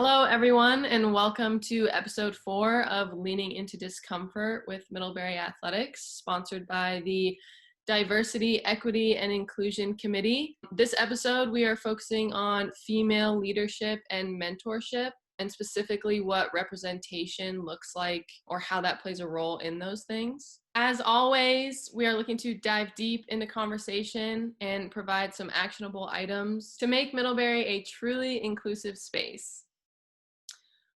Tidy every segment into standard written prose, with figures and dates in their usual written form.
Hello, everyone, and welcome to episode 4 of Leaning Into Discomfort with Middlebury Athletics, sponsored by the Diversity, Equity, and Inclusion Committee. This episode, we are focusing on female leadership and mentorship, and specifically what representation looks like or how that plays a role in those things. As always, we are looking to dive deep into conversation and provide some actionable items to make Middlebury a truly inclusive space.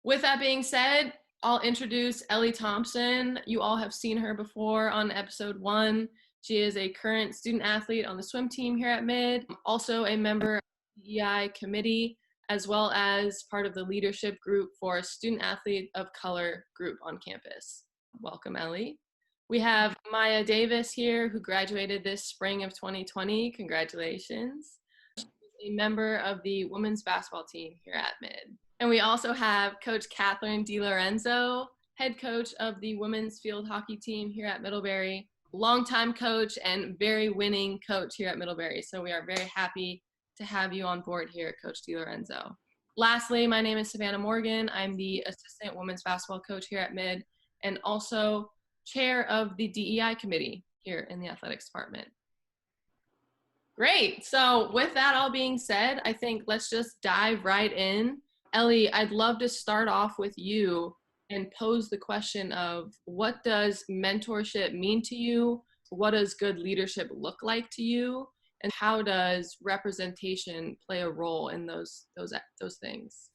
With that being said, I'll introduce Ellie Thompson. You all have seen her before on episode 1. She is a current student athlete on the swim team here at Mid, also a member of the DEI committee, as well as part of the leadership group for Student Athlete of Color group on campus. Welcome, Ellie. We have Maya Davis here, who graduated this spring of 2020. Congratulations. She's a member of the women's basketball team here at Mid. And we also have Coach Catherine DiLorenzo, head coach of the women's field hockey team here at Middlebury, longtime coach and very winning coach here at Middlebury. So we are very happy to have you on board here, Coach DiLorenzo. Lastly, my name is Savannah Morgan. I'm the assistant women's basketball coach here at Mid and also chair of the DEI committee here in the athletics department. Great. So with that all being said, I think let's just dive right in. Ellie, I'd love to start off with you and pose the question of what does mentorship mean to you? What does good leadership look like to you? And how does representation play a role in those things?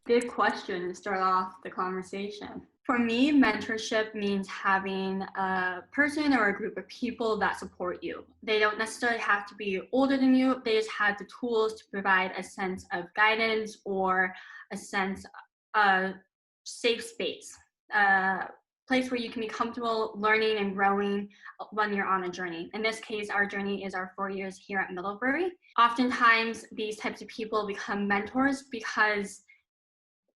Good question to start off the conversation. For me, mentorship means having a person or a group of people that support you. They don't necessarily have to be older than you. They just have the tools to provide a sense of guidance or a sense of safe space, a place where you can be comfortable learning and growing when you're on a journey. In this case, our journey is our 4 years here at Middlebury. Oftentimes, these types of people become mentors because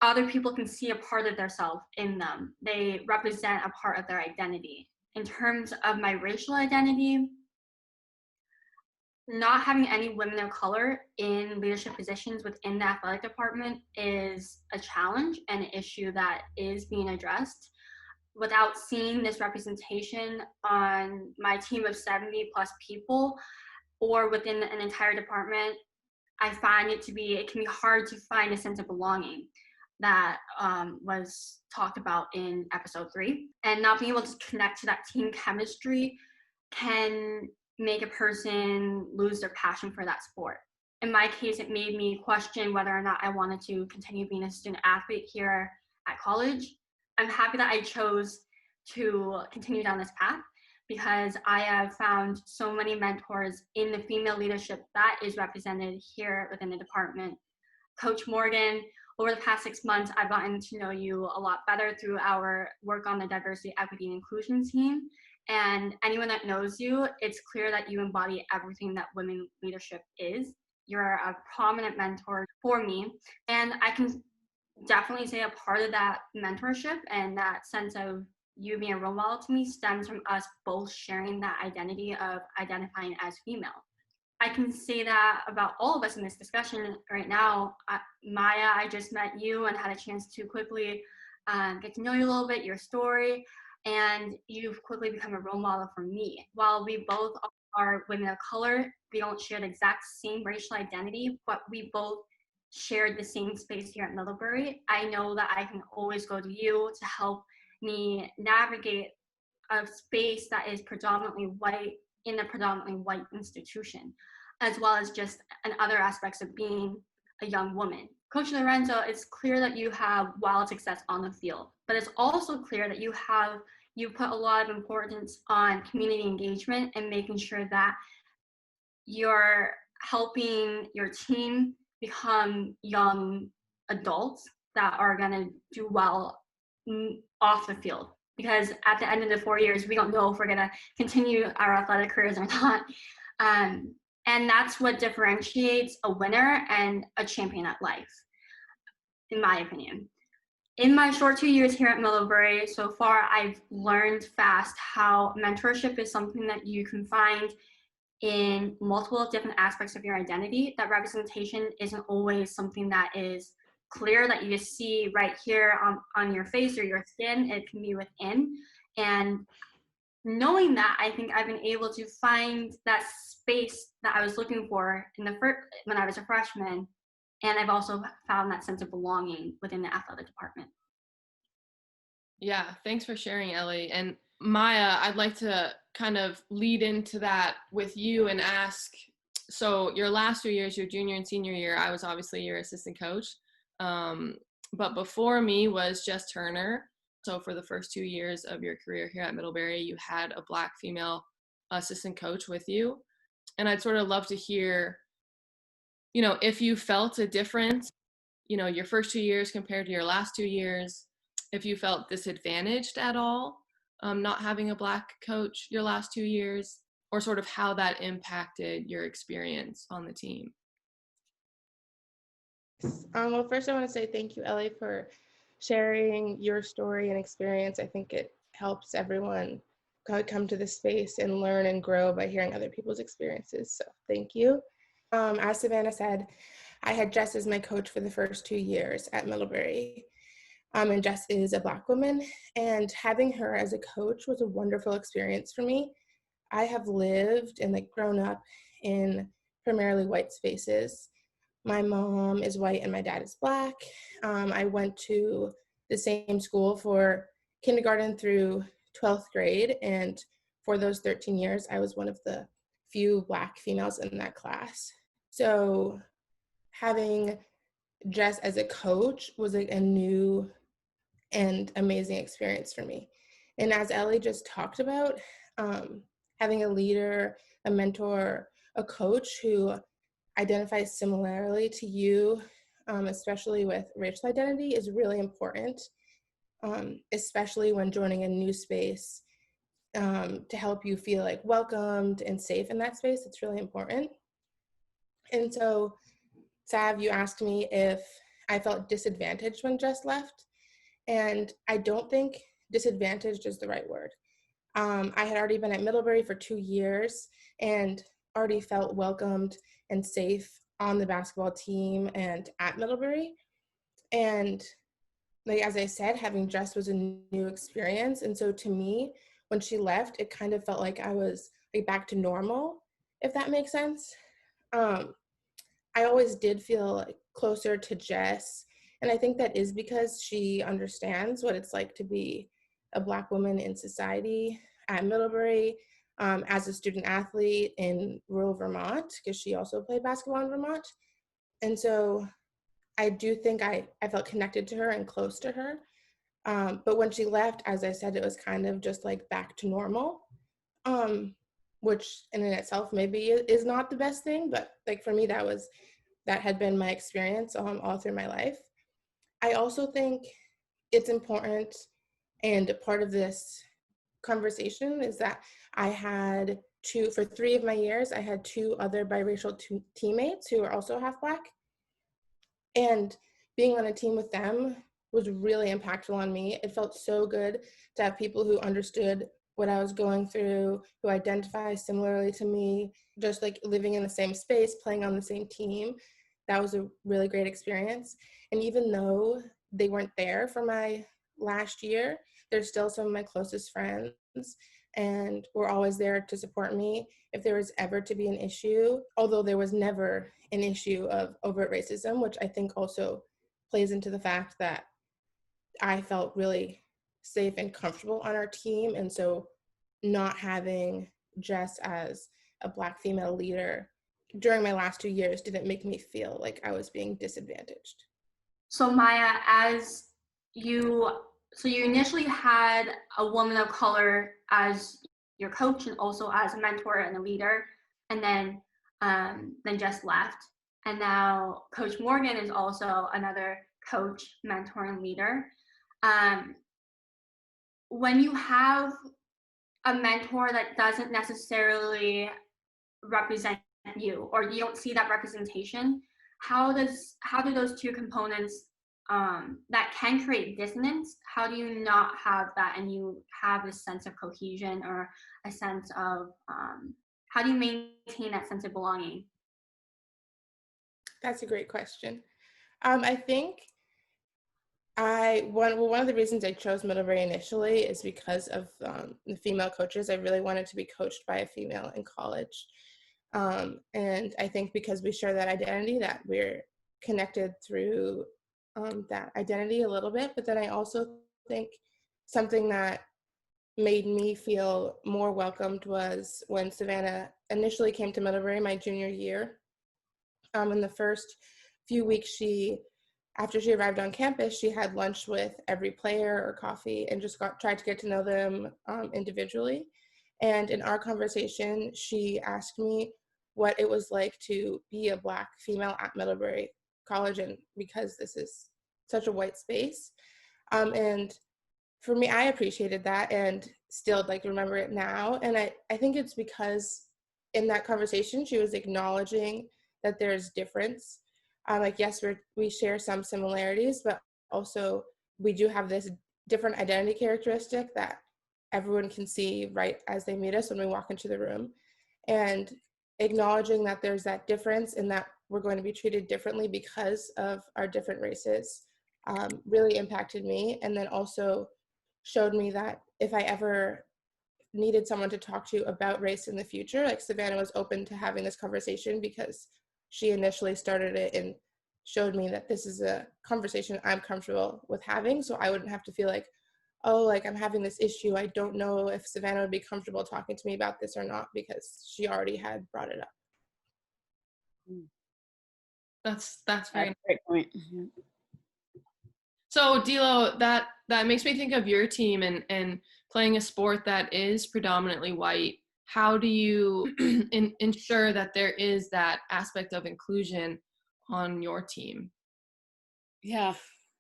other people can see a part of themselves in them. They represent a part of their identity. In terms of my racial identity, not having any women of color in leadership positions within the athletic department is a challenge and an issue that is being addressed. Without seeing this representation on my team of 70 plus people or within an entire department, I find it can be hard to find a sense of belonging that was talked about in episode 3. And not being able to connect to that team chemistry can make a person lose their passion for that sport. In my case, it made me question whether or not I wanted to continue being a student athlete here at college. I'm happy that I chose to continue down this path because I have found so many mentors in the female leadership that is represented here within the department. Coach Morgan, over the past 6 months, I've gotten to know you a lot better through our work on the diversity, equity, and inclusion team. And anyone that knows you, it's clear that you embody everything that women leadership is. You're a prominent mentor for me. And I can definitely say a part of that mentorship and that sense of you being a role model to me stems from us both sharing that identity of identifying as female. I can say that about all of us in this discussion right now. Maya, I just met you and had a chance to quickly get to know you a little bit, your story, and you've quickly become a role model for me. While we both are women of color, we don't share the exact same racial identity, but we both shared the same space here at Middlebury. I know that I can always go to you to help me navigate a space that is predominantly white in a predominantly white institution, as well as just in other aspects of being a young woman. Coach Lorenzo, it's clear that you have wild success on the field, but it's also clear that you put a lot of importance on community engagement and making sure that you're helping your team become young adults that are gonna do well off the field. Because at the end of the 4 years, we don't know if we're gonna continue our athletic careers or not. And that's what differentiates a winner and a champion at life, in my opinion. In my short 2 years here at Middlebury, so far I've learned fast how mentorship is something that you can find in multiple different aspects of your identity, that representation isn't always something that is clear that you just see right here on your face or your skin. It can be within. And knowing that, I think I've been able to find that space that I was looking for in the first when I was a freshman, and I've also found that sense of belonging within the athletic department. Yeah, thanks for sharing, Ellie. And Maya, I'd like to kind of lead into that with you and ask, so your last 2 years, your junior and senior year, I was obviously your assistant coach. Um, but before me was Jess Turner. So for the first 2 years of your career here at Middlebury, you had a Black female assistant coach with you. And I'd sort of love to hear, if you felt a difference, your first 2 years compared to your last 2 years, if you felt disadvantaged at all, not having a Black coach your last 2 years, or sort of how that impacted your experience on the team. Well, first I want to say thank you, Ellie, for sharing your story and experience. I think it helps everyone come to this space and learn and grow by hearing other people's experiences. So thank you. As Savannah said, I had Jess as my coach for the first 2 years at Middlebury. And Jess is a Black woman, and having her as a coach was a wonderful experience for me. I have lived and grown up in primarily white spaces. My mom is white and my dad is Black. I went to the same school for kindergarten through 12th grade, and for those 13 years, I was one of the few Black females in that class. So having Jess as a coach was a new and amazing experience for me. And as Ellie just talked about, having a leader, a mentor, a coach who identifies similarly to you, especially with racial identity, is really important, especially when joining a new space, to help you feel welcomed and safe in that space. It's really important. And so, Sav, you asked me if I felt disadvantaged when Jess left, and I don't think disadvantaged is the right word. I had already been at Middlebury for 2 years and already felt welcomed and safe on the basketball team and at Middlebury. And as I said, having Jess was a new experience. And so to me, when she left, it kind of felt like I was back to normal, if that makes sense. I always did feel closer to Jess. And I think that is because she understands what it's like to be a Black woman in society at Middlebury, as a student athlete in rural Vermont, because she also played basketball in Vermont. And so I do think I felt connected to her and close to her. But when she left, as I said, it was kind of just back to normal, which in and itself maybe is not the best thing. But for me, that had been my experience all through my life. I also think it's important, and a part of this conversation is that I had for 3 of my years, I had 2 other biracial teammates who are also half Black. And being on a team with them was really impactful on me. It felt so good to have people who understood what I was going through, who identify similarly to me, just living in the same space, playing on the same team. That was a really great experience. And even though they weren't there for my last year, they're still some of my closest friends, and were always there to support me if there was ever to be an issue, although there was never an issue of overt racism, which I think also plays into the fact that I felt really safe and comfortable on our team. And so not having Jess as a Black female leader during my last 2 years didn't make me feel like I was being disadvantaged. So Maya, you initially had a woman of color as your coach and also as a mentor and a leader, and then Jess left, and now Coach Morgan is also another coach, mentor, and leader. When you have a mentor that doesn't necessarily represent you, or you don't see that representation, how do those two components that can create dissonance, how do you not have that and you have a sense of cohesion or a sense of how do you maintain that sense of belonging? That's a great question. I think one of the reasons I chose Middlebury initially is because of the female coaches. I really wanted to be coached by a female in college. And I think because we share that identity, that we're connected through that identity a little bit. But then I also think something that made me feel more welcomed was when Savannah initially came to Middlebury my junior year. In the first few weeks, after she arrived on campus, she had lunch with every player or coffee and just tried to get to know them individually. And in our conversation, she asked me what it was like to be a Black female at Middlebury College, and because this is such a white space. And for me, I appreciated that and still like remember it now. And I think it's because in that conversation, she was acknowledging that there's difference. Like, yes, we share some similarities, but also we do have this different identity characteristic that everyone can see right as they meet us when we walk into the room. And acknowledging that there's that difference and that we're going to be treated differently because of our different races really impacted me. And then also showed me that if I ever needed someone to talk to about race in the future, like Savannah was open to having this conversation because she initially started it and showed me that this is a conversation I'm comfortable with having, so I wouldn't have to feel like, oh, like I'm having this issue. I don't know if Savannah would be comfortable talking to me about this or not because she already had brought it up. That's very That's a great point. So Dilo, that makes me think of your team and playing a sport that is predominantly white. How do you ensure that there is that aspect of inclusion on your team? Yeah,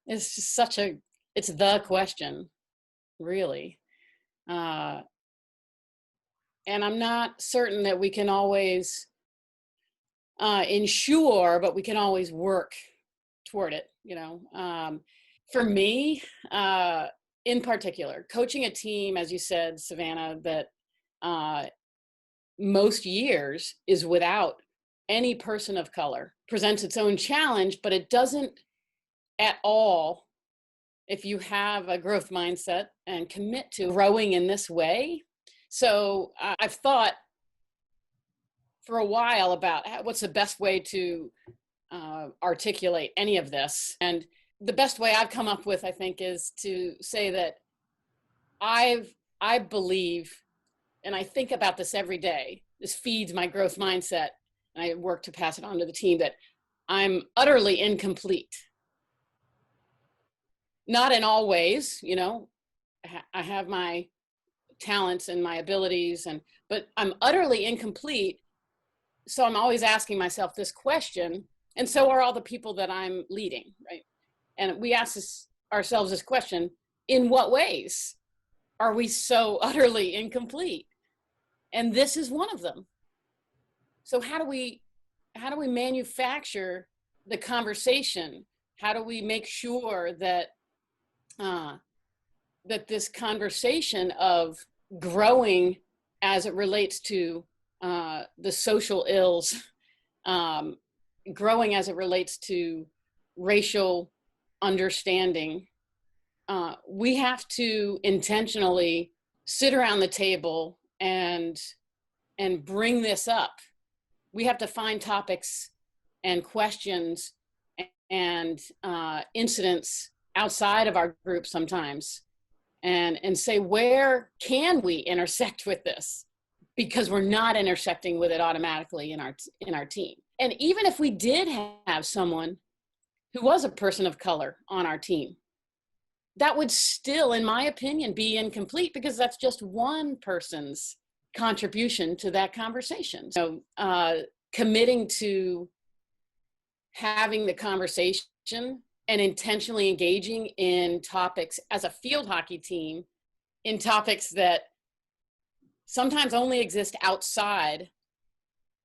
it's just it's the question, really. And I'm not certain that we can always ensure, but we can always work toward it, For me, in particular, coaching a team, as you said, Savannah, that most years is without any person of color presents its own challenge, but it doesn't at all, if you have a growth mindset and commit to growing in this way. So I've thought for a while about what's the best way to articulate any of this. And the best way I've come up with, I think, is to say that I believe, and I think about this every day, this feeds my growth mindset, and I work to pass it on to the team, that I'm utterly incomplete. Not in all ways, I have my talents and my abilities, but I'm utterly incomplete. So I'm always asking myself this question, and so are all the people that I'm leading, right? And we ask ourselves this question: in what ways are we so utterly incomplete? And this is one of them. So how do we manufacture the conversation? How do we make sure that that this conversation of growing as it relates to the social ills, growing as it relates to racial understanding, we have to intentionally sit around the table and bring this up. We have to find topics and questions and incidents outside of our group sometimes, and say, where can we intersect with this? Because we're not intersecting with it automatically in our team. And even if we did have someone who was a person of color on our team, that would still, in my opinion, be incomplete, because that's just one person's contribution to that conversation. So committing to having the conversation and intentionally engaging in topics as a field hockey team, in topics that sometimes only exist outside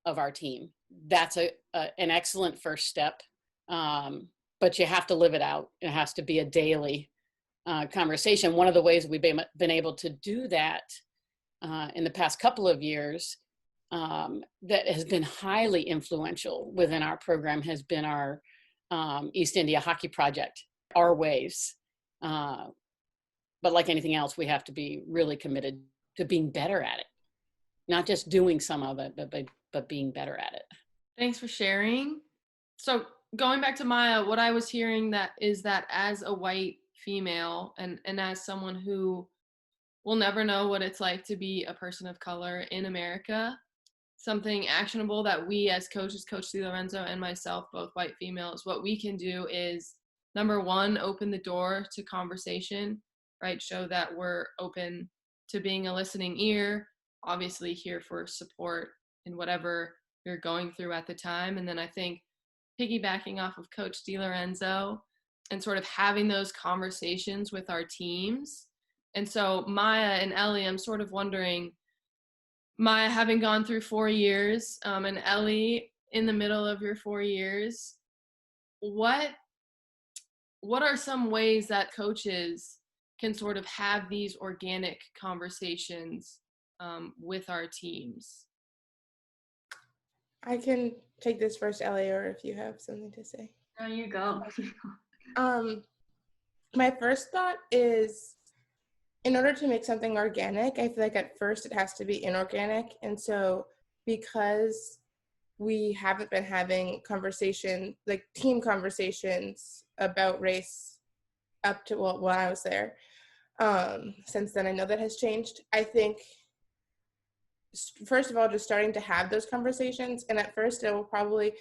of our team. That's an excellent first step, but you have to live it out. It has to be a daily conversation. One of the ways we've been able to do that in the past couple of years that has been highly influential within our program has been our East India Hockey Project, our waves. But like anything else, we have to be really committed to being better at it, not just doing some of it, but being better at it. Thanks for sharing. So going back to Maya, what I was hearing that is that as a white female and as someone who will never know what it's like to be a person of color in America, something actionable that we as coaches, Coach DiLorenzo and myself, both white females, what we can do is, number one, open the door to conversation, right? Show that we're open to being a listening ear, obviously here for support in whatever you're going through at the time. And then I think piggybacking off of Coach DiLorenzo and sort of having those conversations with our teams. And so Maya and Ellie, I'm sort of wondering, Maya, having gone through 4 years, and Ellie, in the middle of your 4 years, what are some ways that coaches can sort of have these organic conversations with our teams? I can take this first, Ellie, or if you have something to say. No, you go. My first thought is, in order to make something organic, I feel like at first it has to be inorganic. And so because we haven't been having conversation, like team conversations about race up to, well, when I was there, since then I know that has changed. I think, first of all, just starting to have those conversations. And at first it will probably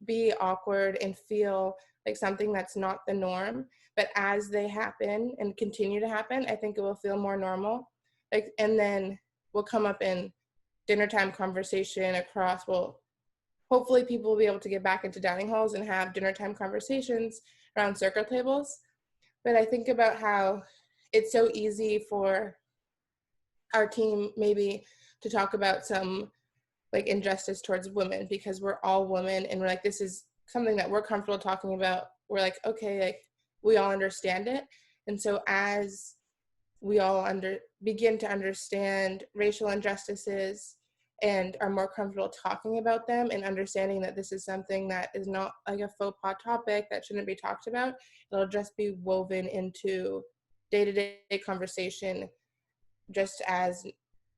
be awkward and feel like something that's not the norm. But as they happen and continue to happen, I think it will feel more normal. Like, and then we'll come up in dinner time conversation across, well, hopefully people will be able to get back into dining halls and have dinner time conversations around circle tables. But I think about how it's so easy for our team maybe to talk about some like injustice towards women because we're all women and we're like, this is something that we're comfortable talking about. We're like, okay, like we all understand it. And so as we all begin to understand racial injustices and are more comfortable talking about them and understanding that this is something that is not like a faux pas topic that shouldn't be talked about, it'll just be woven into day-to-day conversation just as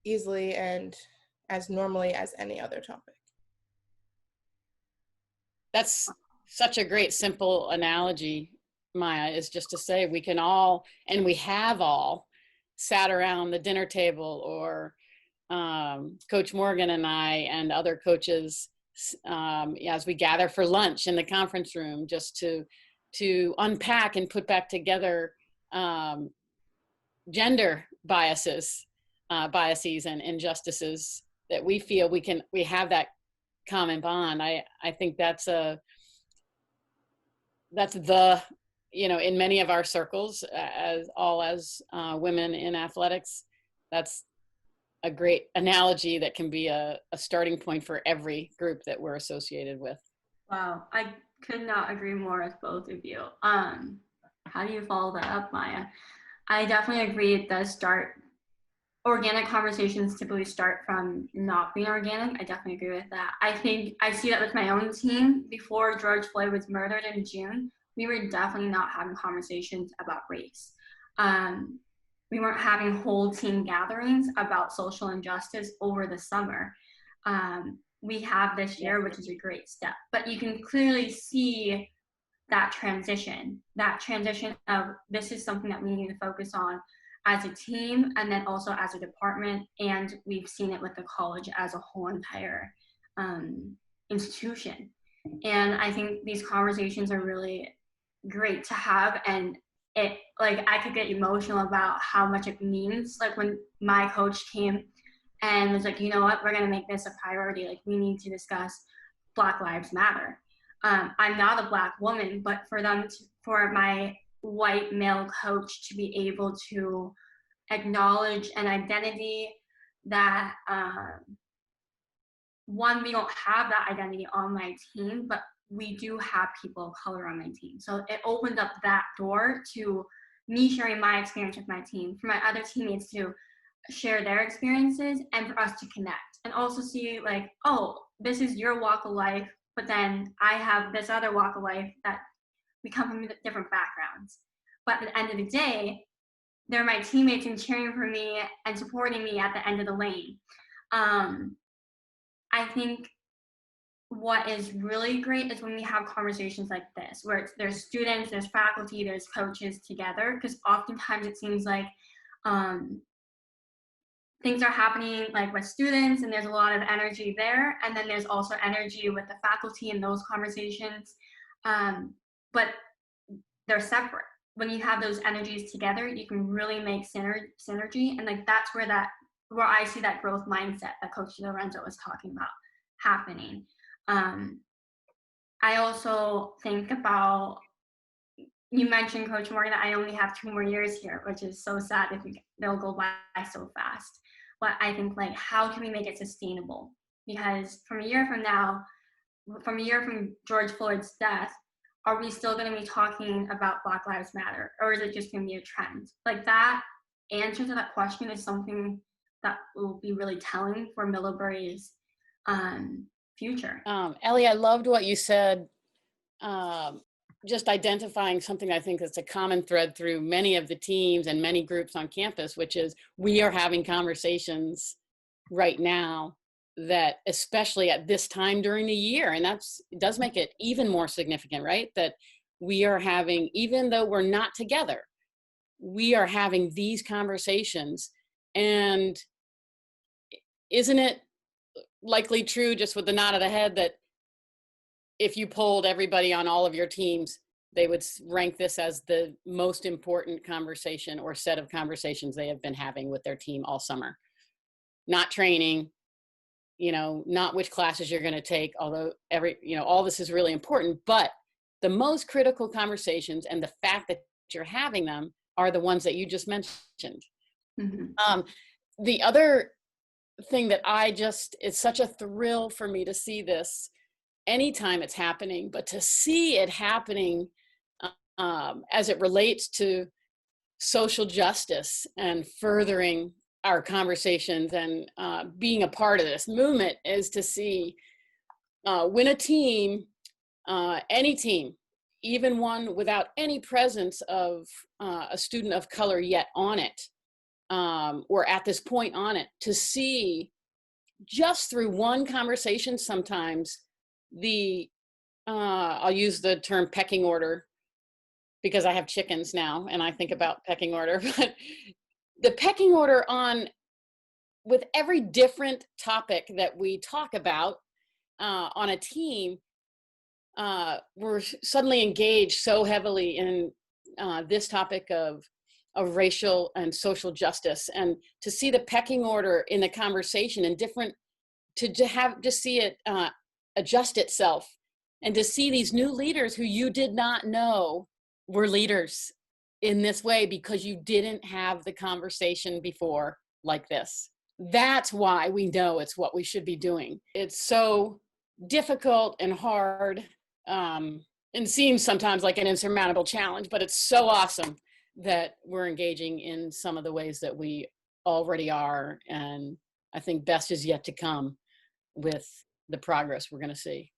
easily and as normally as any other topic. That's such a great, simple analogy, Maya, is just to say we can all, and we have all, sat around the dinner table, or Coach Morgan and I and other coaches as we gather for lunch in the conference room, just to unpack and put back together gender biases and injustices that we feel we have that common bond. I think that's the, in many of our circles, as women in athletics, that's a great analogy that can be a starting point for every group that we're associated with. Wow, I could not agree more with both of you. How do you follow that up, Maya? I definitely agree it does start. Organic conversations typically start from not being organic. I definitely agree with that. I think I see that with my own team. Before George Floyd was murdered in June, we were definitely not having conversations about race. We weren't having whole team gatherings about social injustice over the summer. We have this year, which is a great step, but you can clearly see that transition of this is something that we need to focus on as a team and then also as a department. And we've seen it with the college as a whole entire institution. And I think these conversations are really great to have. And it, like, I could get emotional about how much it means. Like when my coach came and was like, you know what, we're going to make this a priority. Like we need to discuss Black Lives Matter. I'm not a Black woman, but for my white male coach to be able to acknowledge an identity that one, we don't have that identity on my team, but we do have people of color on my team. So it opened up that door to me sharing my experience with my team, for my other teammates to share their experiences and for us to connect and also see like, oh, this is your walk of life, but then I have this other walk of life that we come from different backgrounds. But at the end of the day, they're my teammates and cheering for me and supporting me at the end of the lane. I think what is really great is when we have conversations like this, where there's students, there's faculty, there's coaches together, because oftentimes it seems like things are happening like with students and there's a lot of energy there, and then there's also energy with the faculty in those conversations, but they're separate. When you have those energies together, you can really make synergy, and like that's where I see that growth mindset that Coach Lorenzo was talking about happening. I also think about, you mentioned, Coach Morgan, that I only have 2 more years here, which is so sad. They'll go by so fast. But I think, like, how can we make it sustainable? Because from a year from George Floyd's death, are we still going to be talking about Black Lives Matter, or is it just going to be a trend? Like, that answer to that question is something that will be really telling for Middlebury's future. Ellie, I loved what you said, just identifying something I think that's a common thread through many of the teams and many groups on campus, which is we are having conversations right now that, especially at this time during the year, and it does make it even more significant, right? That we are having, even though we're not together, we are having these conversations. And isn't it likely true, just with the nod of the head, that if you polled everybody on all of your teams, they would rank this as the most important conversation or set of conversations they have been having with their team all summer? Not training, not which classes you're going to take, although all this is really important, but the most critical conversations and the fact that you're having them are the ones that you just mentioned. Mm-hmm. The other thing that it's such a thrill for me to see this anytime it's happening, but to see it happening as it relates to social justice and furthering our conversations and being a part of this movement, is to see when a team, any team, even one without any presence of a student of color yet on it, or at this point on it, to see just through one conversation sometimes I'll use the term pecking order because I have chickens now and I think about pecking order, but the pecking order with every different topic that we talk about on a team, we're suddenly engaged so heavily in this topic of racial and social justice, and to see the pecking order in the conversation and to see it adjust itself, and to see these new leaders who you did not know were leaders in this way because you didn't have the conversation before like this. That's why we know it's what we should be doing. It's so difficult and hard, and seems sometimes like an insurmountable challenge, but it's so awesome that we're engaging in some of the ways that we already are. And I think best is yet to come with the progress we're going to see.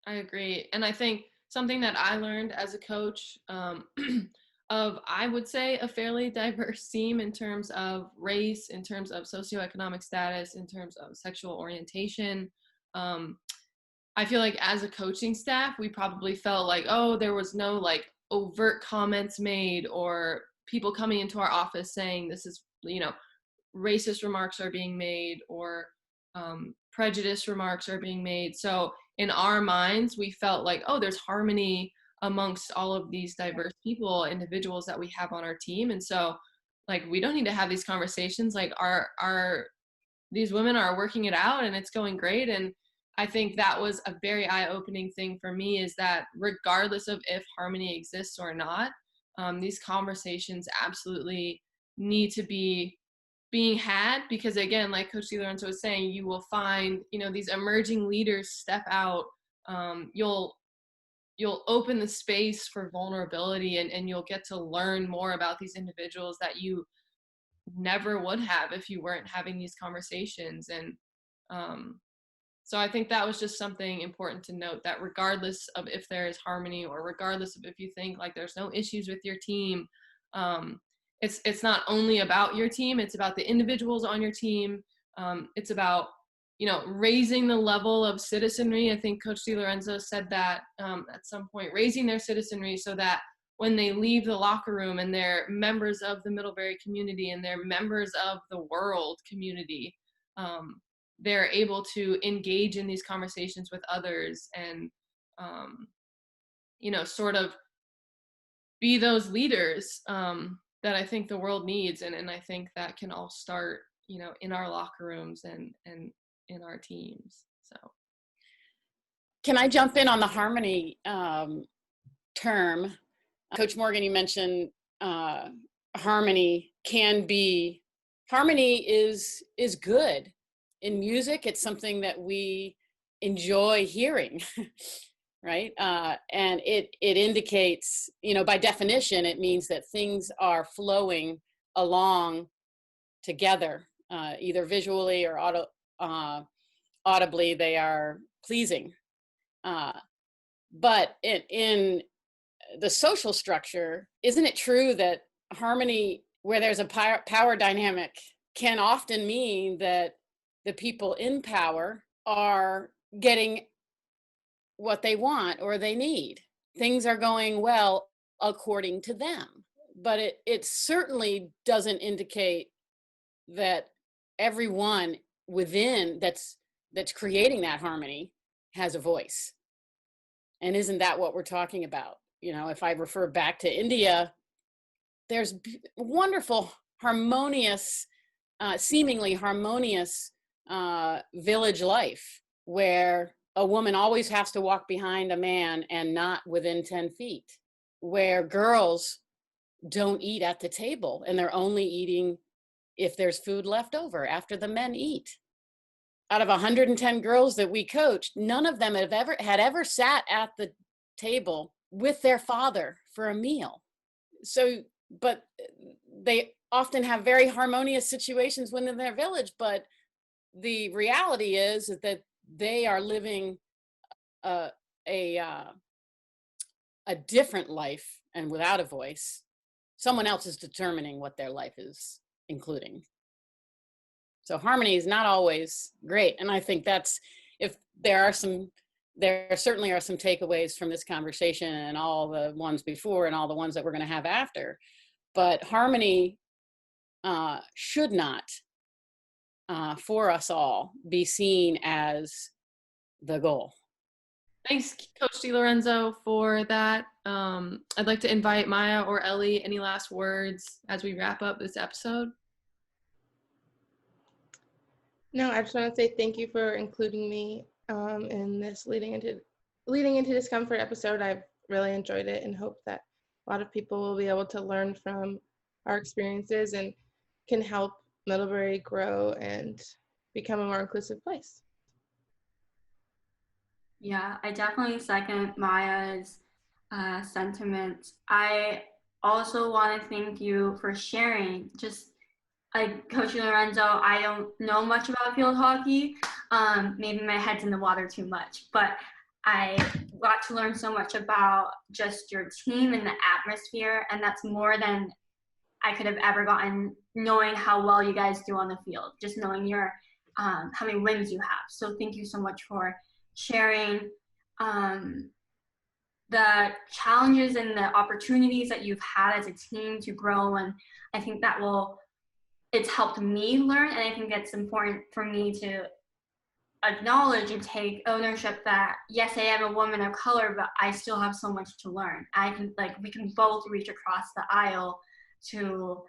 I agree. And I think something that I learned as a coach of, I would say, a fairly diverse team in terms of race, in terms of socioeconomic status, in terms of sexual orientation. I feel like as a coaching staff, we probably felt like, oh, there was no like overt comments made or people coming into our office saying this is, racist remarks are being made or prejudice remarks are being made. So in our minds, we felt like, oh, there's harmony amongst all of these diverse individuals that we have on our team. And so like, we don't need to have these conversations. Like these women are working it out and it's going great. And I think that was a very eye-opening thing for me, is that regardless of if harmony exists or not, these conversations absolutely need to be being had, because again, like Coach Lorenzo was saying, you will find, these emerging leaders step out. You'll open the space for vulnerability, and you'll get to learn more about these individuals that you never would have if you weren't having these conversations. And so I think that was just something important to note, that regardless of if there is harmony, or regardless of if you think like there's no issues with your team, it's not only about your team, it's about the individuals on your team. It's about, raising the level of citizenry. I think Coach DiLorenzo said that at some point, raising their citizenry so that when they leave the locker room and they're members of the Middlebury community and they're members of the world community, they're able to engage in these conversations with others and, sort of be those leaders that I think the world needs. And I think that can all start, in our locker rooms and in our teams. So. Can I jump in on the harmony term? Coach Morgan, you mentioned harmony is good. In music, it's something that we enjoy hearing, right? And it indicates, by definition, it means that things are flowing along together, either visually or audibly, they are pleasing. But in the social structure, isn't it true that harmony, where there's a power dynamic, can often mean that the people in power are getting what they want or they need? Things are going well according to them. But it certainly doesn't indicate that everyone within that's creating that harmony has a voice. And isn't that what we're talking about? If I refer back to India, there's wonderful, harmonious, seemingly harmonious village life where a woman always has to walk behind a man and not within 10 feet, where girls don't eat at the table and they're only eating if there's food left over after the men eat. Out of 110 girls that we coached, none of them had ever sat at the table with their father for a meal. So, but they often have very harmonious situations within their village, but the reality is that they are living a different life, and without a voice. Someone else is determining what their life is including. So harmony is not always great. And I think there certainly are some takeaways from this conversation and all the ones before and all the ones that we're going to have after. But harmony should not, for us all, be seen as the goal. Thanks, Coach DiLorenzo, for that. I'd like to invite Maya or Ellie, any last words as we wrap up this episode? No, I just want to say thank you for including me in this leading into discomfort episode. I've really enjoyed it and hope that a lot of people will be able to learn from our experiences and can help Middlebury grow and become a more inclusive place. Yeah, I definitely second Maya's sentiment. I also want to thank you for sharing. Just like Coach Lorenzo, I don't know much about field hockey. Maybe my head's in the water too much, but I got to learn so much about just your team and the atmosphere, and that's more than I could have ever gotten knowing how well you guys do on the field, just knowing your how many wins you have. So thank you so much for sharing the challenges and the opportunities that you've had as a team to grow. And I think it's helped me learn, and I think it's important for me to acknowledge and take ownership that, yes, I am a woman of color, but I still have so much to learn. We can both reach across the aisle to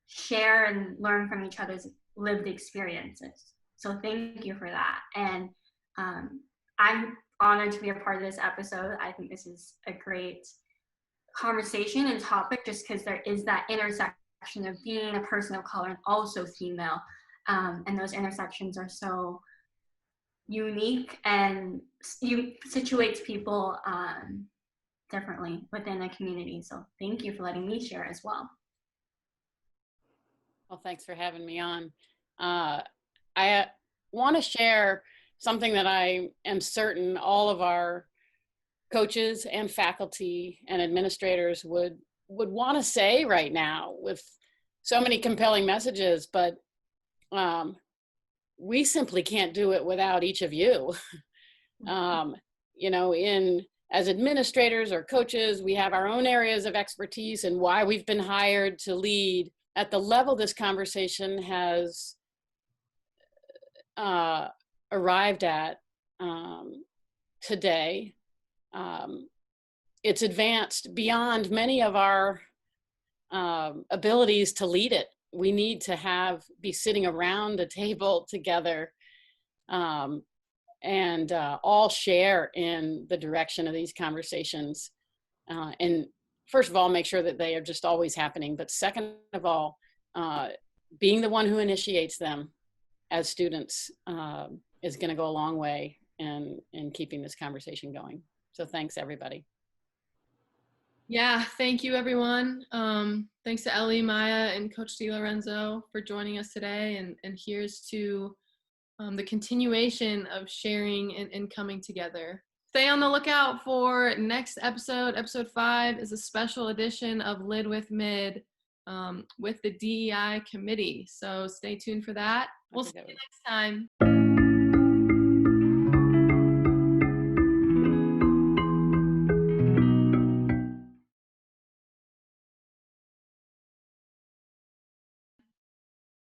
share and learn from each other's lived experiences. So thank you for that. And I'm honored to be a part of this episode. I think this is a great conversation and topic, just because there is that intersection of being a person of color and also female. And those intersections are so unique and situates people differently within a community. So thank you for letting me share as well. Well, thanks for having me on. I want to share something that I am certain all of our coaches and faculty and administrators would want to say right now with so many compelling messages, but we simply can't do it without each of you. As administrators or coaches, we have our own areas of expertise and why we've been hired to lead. At the level this conversation has arrived at today, it's advanced beyond many of our abilities to lead it. We need to be sitting around a table together and all share in the direction of these conversations. And first of all, make sure that they are just always happening. But second of all, being the one who initiates them as students is going to go a long way in keeping this conversation going. So thanks, everybody. Yeah, thank you, everyone. Thanks to Ellie, Maya, and Coach DiLorenzo for joining us today. And here's to the continuation of sharing and coming together. Stay on the lookout for next episode. Episode 5 is a special edition of Lid with Mid with the DEI committee. So stay tuned for that. We'll see you next time.